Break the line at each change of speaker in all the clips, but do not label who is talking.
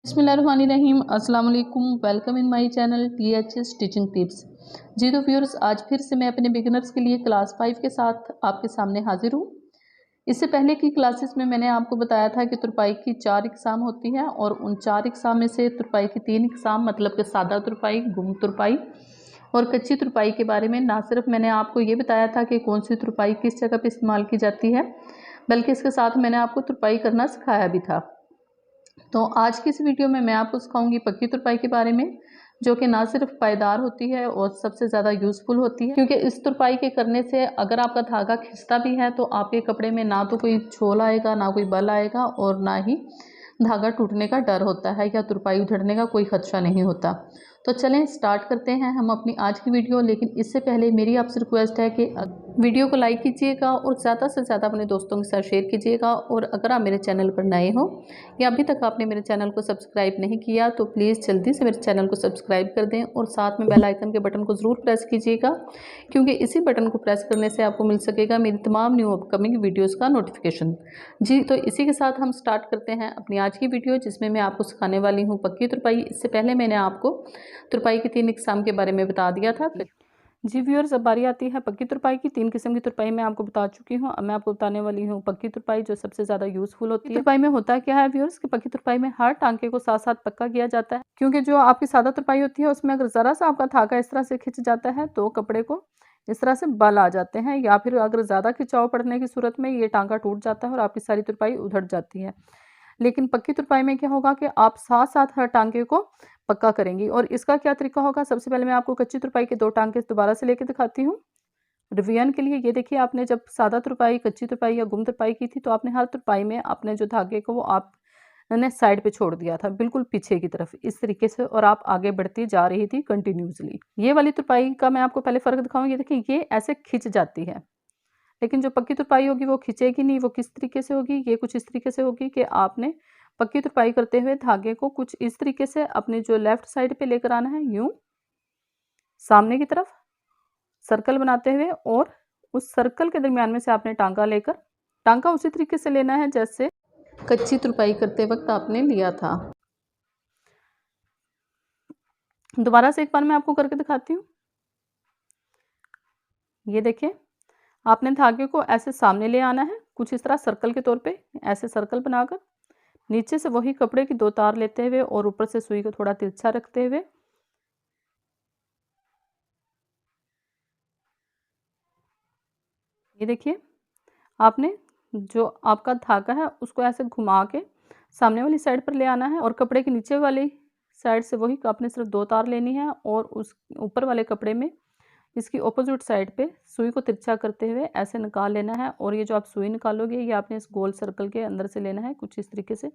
बिस्मिल्लाहिर्रहमानिर्रहीम अस्सलाम वालेकुम। Welcome in my channel THS teaching tips. जी तो व्यूअर्स, आज फिर से मैं अपने बिगिनर्स के लिए क्लास 5 के साथ आपके सामने हाजिर हूँ। इससे पहले की क्लासेस में मैंने आपको बताया था कि तुरपाई की 4 इकसाम होती है और उन 4 इकसाम में से तुरपाई की 3 इकसाम मतलब कि सादा तुरपाई, गुम तुरपाई और कच्ची तुरपाई के बारे में ना सिर्फ मैंने आपको ये बताया था कि कौन सी तुरपाई किस जगह पर इस्तेमाल की जाती है, बल्कि इसके साथ मैंने आपको तुरपाई करना सिखाया भी था। तो आज की इस वीडियो में मैं आपको सिखाऊंगी पक्की तुरपाई के बारे में, जो कि ना सिर्फ पायदार होती है और सबसे ज़्यादा यूज़फुल होती है, क्योंकि इस तुरपाई के करने से अगर आपका धागा खिंचता भी है तो आपके कपड़े में ना तो कोई झोल आएगा, ना कोई बल आएगा और ना ही धागा टूटने का डर होता है या तुरपाई उधड़ने का कोई खदशा नहीं होता। तो चलें स्टार्ट करते हैं हम अपनी आज की वीडियो। लेकिन इससे पहले मेरी आपसे रिक्वेस्ट है कि वीडियो को लाइक कीजिएगा और ज़्यादा से ज़्यादा अपने दोस्तों के साथ शेयर कीजिएगा। और अगर आप मेरे चैनल पर नए हो या अभी तक आपने मेरे चैनल को सब्सक्राइब नहीं किया तो प्लीज़ जल्दी से मेरे चैनल को सब्सक्राइब कर दें और साथ में बेल आइकन के बटन को ज़रूर प्रेस कीजिएगा, क्योंकि इसी बटन को प्रेस करने से आपको मिल सकेगा मेरी तमाम न्यू अपकमिंग वीडियोज़ का नोटिफिकेशन। जी तो इसी के साथ हम स्टार्ट करते हैं अपनी आज की वीडियो, जिसमें मैं आपको सिखाने वाली हूँ पक्की तुरपाई। इससे पहले मैंने आपको तुरपाई की 3 इकसाम के बारे में बता दिया था। जी व्यूअर्स, अब बारी आती है पक्की तुरपाई की। 3 किस्म की तुरपाई मैं आपको बता चुकी हूँ। अब मैं आपको बताने वाली हूँ पक्की तुरपाई, जो सबसे ज़्यादा यूज़फुल होती है। तुरपाई में होता क्या है व्यूअर्स कि पक्की तुरपाई में हर टांके को साथ साथ पक्का किया जाता है, क्योंकि जो आपकी सादा तुरपाई होती है उसमें अगर ज़रा सा आपका धागा इस तरह से खिंच जाता है तो कपड़े को इस तरह से बल आ जाते हैं, या फिर अगर ज़्यादा खिंचाव पड़ने की सूरत में ये टांका टूट जाता है और आपकी सारी तुरपाई उधड़ जाती है। लेकिन पक्की तुरपाई में क्या होगा कि आप साथ साथ हर टांके को पक्का करेंगी। और इसका क्या तरीका होगा, सबसे पहले मैं आपको कच्ची तुरपाई के 2 टांके दोबारा से लेके दिखाती हूँ रिवीजन के लिए। ये देखिए, आपने जब सादा तुरपाई, कच्ची तुरपाई या गुम तुरपाई की थी तो आपने हर तुरपाई में अपने जो धागे को वो आपने साइड पे छोड़ दिया था, बिल्कुल पीछे की तरफ इस तरीके से, और आप आगे बढ़ती जा रही थी कंटिन्यूसली। ये वाली तुरपाई का मैं आपको पहले फ़र्क दिखाऊँ। ये देखिए, ये ऐसे खिंच जाती है, लेकिन जो पक्की तुरपाई होगी वो खिंचेगी नहीं। वो किस तरीके से होगी, ये कुछ इस तरीके से होगी कि आपने पक्की तुरपाई करते हुए धागे को कुछ इस तरीके से अपने जो लेफ्ट साइड पे लेकर आना है, यूं सामने की तरफ सर्कल बनाते हुए, और उस सर्कल के दरमियान में से आपने टांका लेकर, टांका उसी तरीके से लेना है जैसे कच्ची तुरपाई करते वक्त आपने लिया था। दोबारा से एक बार मैं आपको करके दिखाती हूँ। ये देखिए, आपने धागे को ऐसे सामने ले आना है, कुछ इस तरह सर्कल के तौर पे, ऐसे सर्कल बनाकर नीचे से वही कपड़े की 2 तार लेते हुए और ऊपर से सुई को थोड़ा तिरछा रखते हुए ये देखिए, आपने जो आपका धागा है उसको ऐसे घुमा के सामने वाली साइड पर ले आना है, और कपड़े के नीचे वाली साइड से वही आपने सिर्फ 2 तार लेनी है, और उस ऊपर वाले कपड़े में इसकी ऑपोजिट साइड पे सुई को तिरछा करते हुए ऐसे निकाल लेना है। और ये जो आप सुई निकालोगे ये आपने इस गोल सर्कल के अंदर से लेना है, कुछ इस तरीके से।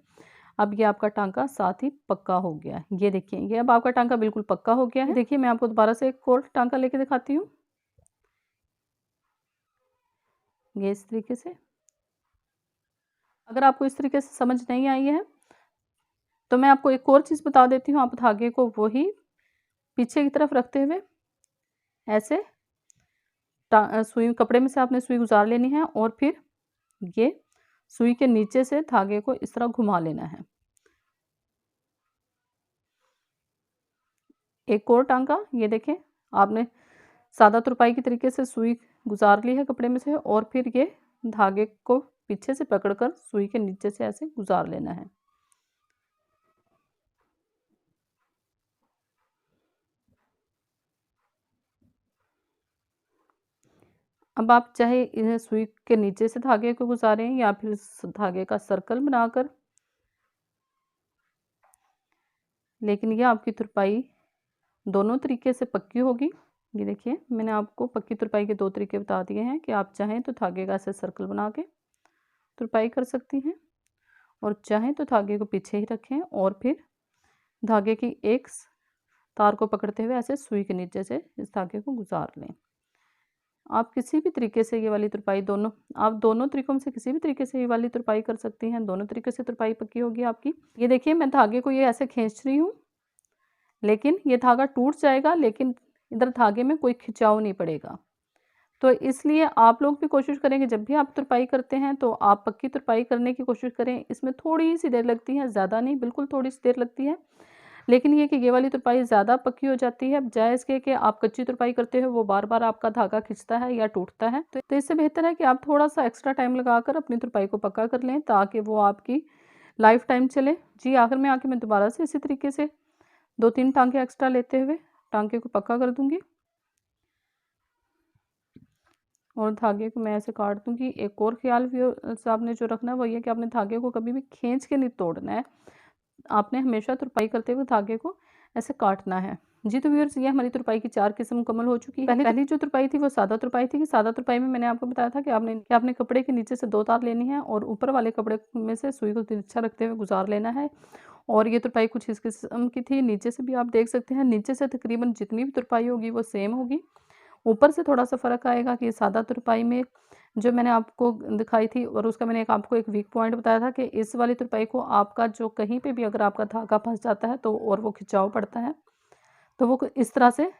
अब ये आपका टांका साथ ही पक्का हो गया है। ये देखिए, ये अब आपका टांका बिल्कुल पक्का हो गया है। देखिए, मैं आपको दोबारा से एक और टांका लेके दिखाती हूँ। ये इस तरीके से। अगर आपको इस तरीके से समझ नहीं आई है तो मैं आपको एक और चीज़ बता देती हूँ। आप धागे को वही पीछे की तरफ रखते हुए ऐसे सुई, कपड़े में से आपने सुई गुजार लेनी है, और फिर ये सुई के नीचे से धागे को इस तरह घुमा लेना है। एक और टांका, ये देखें, आपने सादा तुरपाई की तरीके से सुई गुजार ली है कपड़े में से, और फिर ये धागे को पीछे से पकड़कर सुई के नीचे से ऐसे गुजार लेना है। अब आप चाहे इन्हें सुई के नीचे से धागे को गुजारें या फिर धागे का सर्कल बनाकर, लेकिन ये आपकी तुरपाई दोनों तरीके से पक्की होगी। ये देखिए, मैंने आपको पक्की तुरपाई के 2 तरीके बता दिए हैं कि आप चाहें तो धागे का ऐसे सर्कल बना के तुरपाई कर सकती हैं, और चाहें तो धागे को पीछे ही रखें और फिर धागे की एक तार को पकड़ते हुए ऐसे सुई के नीचे से इस धागे को गुजार लें। आप किसी भी तरीके से ये वाली तुरपाई, आप दोनों तरीकों में से किसी भी तरीके से ये वाली तुरपाई कर सकती हैं। दोनों तरीके से तुरपाई पक्की होगी आपकी। ये देखिए, मैं धागे को ये ऐसे खींच रही हूँ, लेकिन ये धागा टूट जाएगा, लेकिन इधर धागे में कोई खिंचाव नहीं पड़ेगा। तो इसलिए आप लोग भी कोशिश करेंगे जब भी आप तुरपाई करते हैं तो आप पक्की तुरपाई करने की कोशिश करें। इसमें थोड़ी-सी देर लगती है, ज़्यादा नहीं, बिल्कुल थोड़ी-सी देर लगती है। लेकिन ये कि ये वाली तुरपाई ज़्यादा पक्की हो जाती है, बजाय इसके कि आप कच्ची तुरपाई करते हो, वो बार-बार आपका धागा खिंचता है या टूटता है। तो इससे बेहतर है कि आप थोड़ा-सा एक्स्ट्रा टाइम लगाकर अपनी तुरपाई को पक्का कर लें, ताकि वो आपकी लाइफ टाइम चले। जी, आखिर में आके मैं दोबारा से इसी तरीके से 2-3 टाँके एक्स्ट्रा लेते हुए टाँके को पक्का कर दूँगी और धागे को मैं ऐसे काट दूँगी। एक और ख़्याल व्यूअर्स आपने जो रखना है वो ये है कि आपने धागे को कभी भी खींच के नहीं तोड़ना है। आपने हमेशा तुरपाई करते हुए धागे को ऐसे काटना है। जी, तो व्यूअर्स ये हमारी तुरपाई की 4 किस्म मुकम्मल हो चुकी है। पहली जो तुरपाई थी वो सादा तुरपाई थी। सादा तुरपाई में मैंने आपको बताया था कि आपने कपड़े के नीचे से 2 तार लेनी है और ऊपर वाले कपड़े में से सुई को तिरछा रखते हुए गुज़ार लेना है। और ये तुरपाई कुछ इस किस्म की थी। नीचे से भी आप देख सकते हैं, नीचे से तकरीबन जितनी भी तुरपाई होगी वो सेम होगी। ऊपर से थोड़ा-सा फ़र्क आएगा कि सादा तुरपाई में जो मैंने आपको दिखाई थी और उसका मैंने आपको एक वीक पॉइंट बताया था कि इस वाली तुरपाई को आपका जो कहीं पे भी अगर आपका धागा फँस जाता है तो और वो खिंचाव पड़ता है, तो वो इस तरह से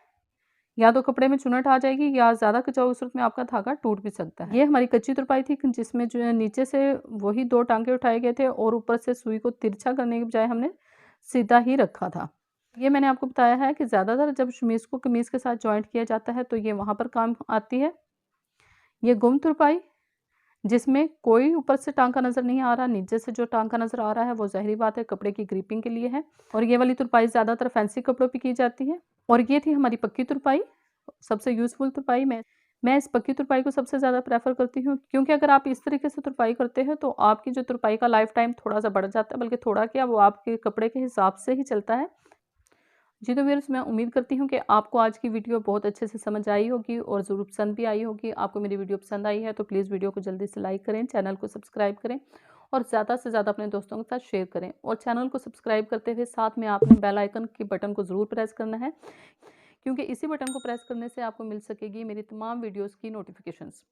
या तो कपड़े में चुनट आ जाएगी या ज़्यादा खिंचाव की सूरत में आपका धागा टूट भी सकता है। ये हमारी कच्ची तुरपाई थी जिसमें जो है नीचे से वही 2 टाँके उठाए गए थे और ऊपर से सुई को तिरछा करने की बजाय हमने सीधा ही रखा था। ये मैंने आपको बताया है कि ज़्यादातर जब शमीज़ को कमीज़ के साथ जॉइंट किया जाता है तो ये वहाँ पर काम आती है। ये गुम तुरपाई जिसमें कोई ऊपर से टाँका नज़र नहीं आ रहा, नीचे से जो टाँका नज़र आ रहा है वो ज़ाहिरी बात है कपड़े की ग्रिपिंग के लिए है। और ये वाली तुरपाई ज़्यादातर फैंसी कपड़ों पे की जाती है। और ये थी हमारी पक्की तुरपाई, सबसे यूज़फुल तुरपाई। मैं इस पक्की तुरपाई को सबसे ज़्यादा प्रेफ़र करती हूँ, क्योंकि अगर आप इस तरीके से तुरपाई करते हो तो आपकी जो तुरपाई का लाइफ़ टाइम थोड़ा-सा बढ़ जाता है, बल्कि थोड़ा क्या, वो आपके कपड़े के हिसाब से ही चलता है। जी, तो व्यूअर्स मैं उम्मीद करती हूँ कि आपको आज की वीडियो बहुत अच्छे से समझ आई होगी और ज़रूर पसंद भी आई होगी। आपको मेरी वीडियो पसंद आई है तो प्लीज़ वीडियो को जल्दी से लाइक करें, चैनल को सब्सक्राइब करें और ज़्यादा से ज़्यादा अपने दोस्तों के साथ शेयर करें। और चैनल को सब्सक्राइब करते हुए साथ में आपने बेल आइकन के बटन को ज़रूर प्रेस करना है, क्योंकि इसी बटन को प्रेस करने से आपको मिल सकेगी मेरी तमाम वीडियोज़ की नोटिफिकेशंस।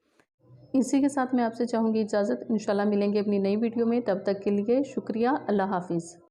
इसी के साथ मैं आपसे चाहूँगी इजाज़त। इंशाल्लाह मिलेंगे अपनी नई वीडियो में, तब तक के लिए शुक्रिया। अल्लाह हाफ़िज़।